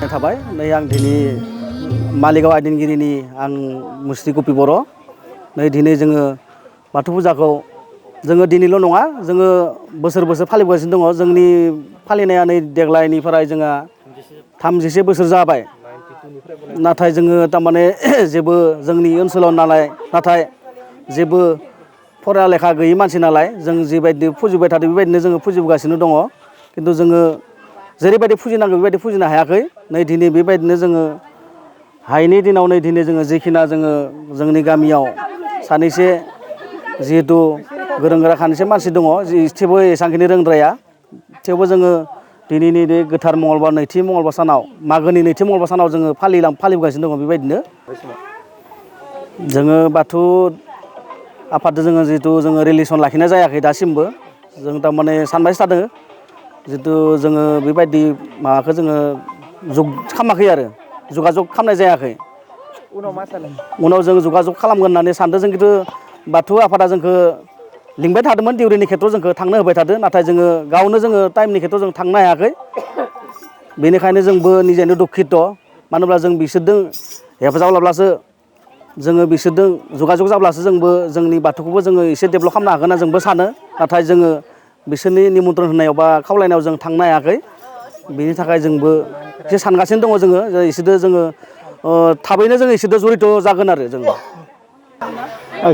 थाबाय नै आं दिनै मालिगाव आइदिनगिरिनि आं मुस्रि कपि बर' नै दिनै जोङो बाथौ फुजाखौ जोङो दिनैल' नङा जोङो बोसोर बोसोर फालिबोगासिनो दङ जोंनि फालिनाया नै देग्लायनिफ्राय जोंहा 31 बोसोर जाबाय नाथाय जोङो थारमाने जेबो जोंनि ओनसोलाव नालाय नाथाय जेबो फरा लेखा गैयै मानसि नालाय जों जिबायदि फुजिबाय थादों बेबायदिनो जोङो फुजिबोगासिनो दङ खिन्थु जोङो जेरैबायदि फुजिनांगौ बेबायदि फुजिनो हायाखै नै दिनै बेबायदिनो जोङो हायैनि दिनाव नै दिनै जोङो जिखिना जोङो जोंनि गामियाव सानैसे जिहेतु गोरों गोरा खानैसो मानसि दङ थेवबो एसांखिनि रोंद्राया थेवबो जोङो दिनैनि बे गोथार मंगलबार नैथि मंगलबार सानाव मागोनि नैथि मंगलबार सानाव जोङो फालिबोगासिनो दङ बेबायदिनो जोङो बाथौ आफादजों जोङो जिहेतु जोङो रिलेसन लाखिनाय जायाखै दासिमबो जों थारमाने सानबायसो थादों जितु जोङो बेबायदि माबाखौ जोङो जग खालामाखै आरो जगाजग खालामनाय जायाखै उनाव जों जगाजग खालामगोन होननानै सानदों जों खिन्थु बाथौ आफादा जोंखौ लिंबाय थादोंमोन दिउरिनि खेथ्रआव जोंखौ थांनो होबाय थादों नाथाय जोङो गावनो जोङो टाइमनि खेथ्रआव जों थांनो हायाखै बेनिखायनो जोंबो निजेनो दुखित मानो होनब्ला जों बिसोरजों हेफाजाब लाब्लासो जोङो बिसोरजों जगाजग जाब्लासो जोंबो जोंनि बाथौखौबो जोङो एसे डेभेलप खालामनो हागोन होनना जोंबो सानो नाथाय जोङो बिसोरनि निमन्त्रन होनायाव बा खावलायनायाव जों थांनो हायाखै बेनि थाखाय जोंबो एसे सानगासिनो दङ जोङो इसोरजों जोङो थाबैनो जोङो इसोरजों जरित जागोन आरो जों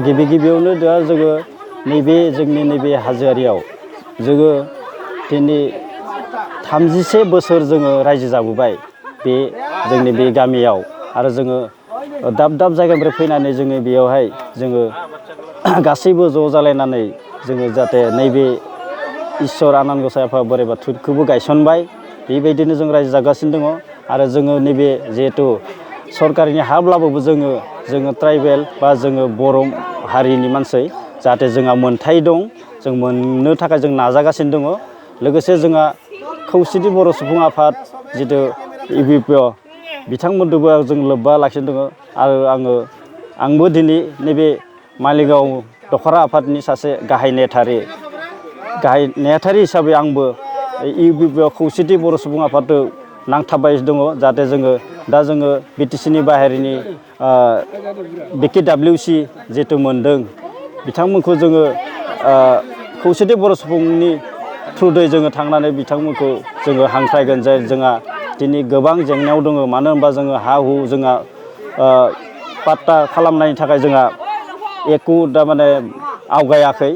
गिबियावनो दा जोङो नैबे जोंनि नैबे हाजोआरियाव जोङो दिनै 31 बोसोर जोङो रायजो जाबोबाय बे जोंनि बे गामियाव आरो जोङो दाब दाब जायगानिफ्राय फैनानै जोङो बेयावहाय जोङो गासैबो ज' जालायनानै जोङो जाहाथे नैबे इसोर आनान गसाइ आफा बोराइ बाथौखौबो गायसनबाय बेबायदिनो जों रायजो जागासिनो दङ आरो जोङो नैबे जिहेथु सरकारिनि हाब्लाबो जोङो ट्राइबेल बा जोङो बर' हारिनि मानसि जाहाथे जोंहा मोनथाय दं जों मोननो थाखाय जों नाजागासिनो दङ लोगोसे जोंहा खौसेथि बर' सुबुं आफाद जिथु इउपिपिअ बिथांमोनजोंबो जों लोब्बा लाखिनो दङ आरो आंबो दिनै नैबे मालिगाव दख'रा आफादनि सासे गाहाय नेहाथारि हिसाबै आंबो इउपिपिअ खौसेथि बर' सुबुं आफादजों नांथाबबाय दङ जाहाथे दा जोङो बिटिसिनि बाहेरनि BKWC जिहेथु मोनदों बिथांमोनखौ जोङो खौसेथि बर' सुबुंनि थ्रुयै जोङो थांनानै बिथांमोनखौ जोङो हांख्रायगोन जे जोंहा दिनै गोबां जेंनायाव दङ मानो होनबा जोङो हा हु जोंहा पाट्टा खालामनायनि थाखाय जोंहा एकु थारमाने आवगायाखै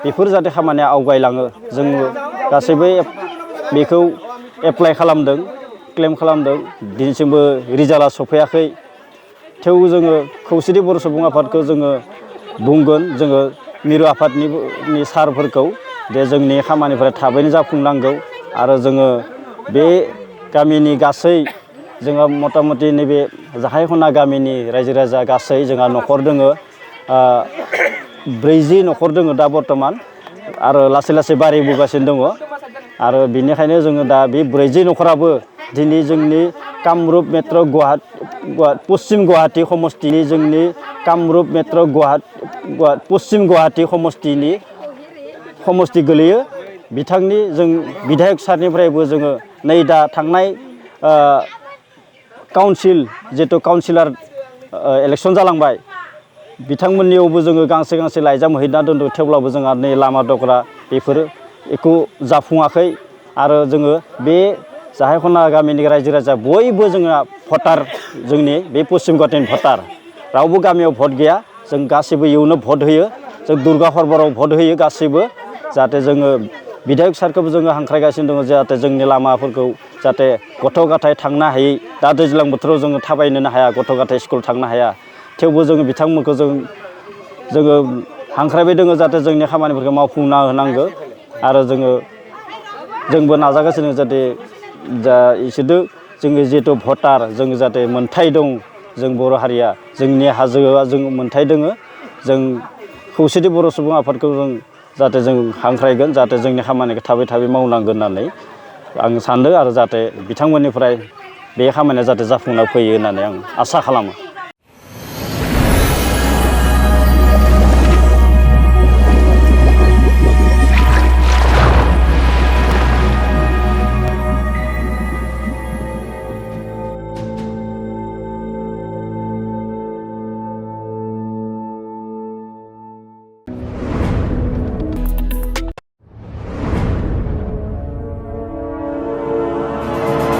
बेफोर जाहाथे खामानिया आवगायलाङो जोङो गासैबो बेखौ एप्लाइ खालामदों क्लेम खालामदों दिनैसिमबो रिजाल्टआ सफैयाखै थेवबो जोङो खौसेथि बर' सुबुं आफादखौ जोङो बुंगोन जोङो मिरु आफादनि सारफोरखौ दे जोंनि खामानिफोरा थाबैनो जाफुंनांगौ आरो जोङो बे गामिनि गासै जोंहा मथा मथि नैबे जाहाय खना गामिनि रायजो राजा गासै जोंहा न'खर दोङो 40 न'खर दोङो दा बर्थमान आरो लासै लासै बारायबोगासिनो दङ आरो बेनिखायनो जोङो दा बे 40 न'खराबो दिनै जोंनि कामरुप मेट्र' पश्चिम गुवाहाटी समस्तिनि जोंनि कामरुप मेट्र' पश्चिम गुवाहाटी समस्ति गोलैयो बिथांनि जों बिधायक सारनिफ्रायबो जोङो नै दा थांनाय काउन्सिल जिहेतु काउन्सिलर इलेक्सन जालांबाय बिथांमोननियावबो जोङो गांसे लाइजाम हैना दोनदों थेवब्लाबो जोंहा नै लामा दग्रा बेफोरो एखौ जाफुङाखै आरो जोङो बे जाहाय खना गामिनि रायजो राजा बयबो जोंहा भटार जोंनि बे पश्चिम गुवाहाटीनि भटार रावबो गामियाव भट गैया जों गासैबो इयावनो भट होयो जों दुर्गा हरबाराव भट होयो गासैबो जाहाथे जोङो बिधायक सारखौबो जोङो हांख्रायगासिनो दङ जाहाथे जोंनि लामाफोरखौ जाहाथे गथ' गथाय थांनो हायै दा दैज्लां बोथोराव जोङो थाबायनोनो हाया गथ' गथाय स्कुल थांनो हाया थेवबो जोङो बिथांमोनखौ जोङो हांख्रायबाय दङ जाहाथे जोंनि खामानिफोरखौ मावफुंना होनांगौ आरो जोंबो नाजागासिनो जाहाथे इसोरजों जोङो जिहेतु भटार जों जाहाथे मोनथाय दं जों बर' हारिया जोंनि हाजोआ जों मोनथाय दोङो जों खौसेथि बर' सुबुं आफादखौ जाहाथे जों हांख्रायगोन जाहाथे जोंनि खामानिखौ थाबै मावनांगोन होननानै आं सानदों आरो जाहाथे बिथांमोननिफ्राय बे खामानिया जाहाथे जाफुंना फैयो होननानै आं आसा खालामो।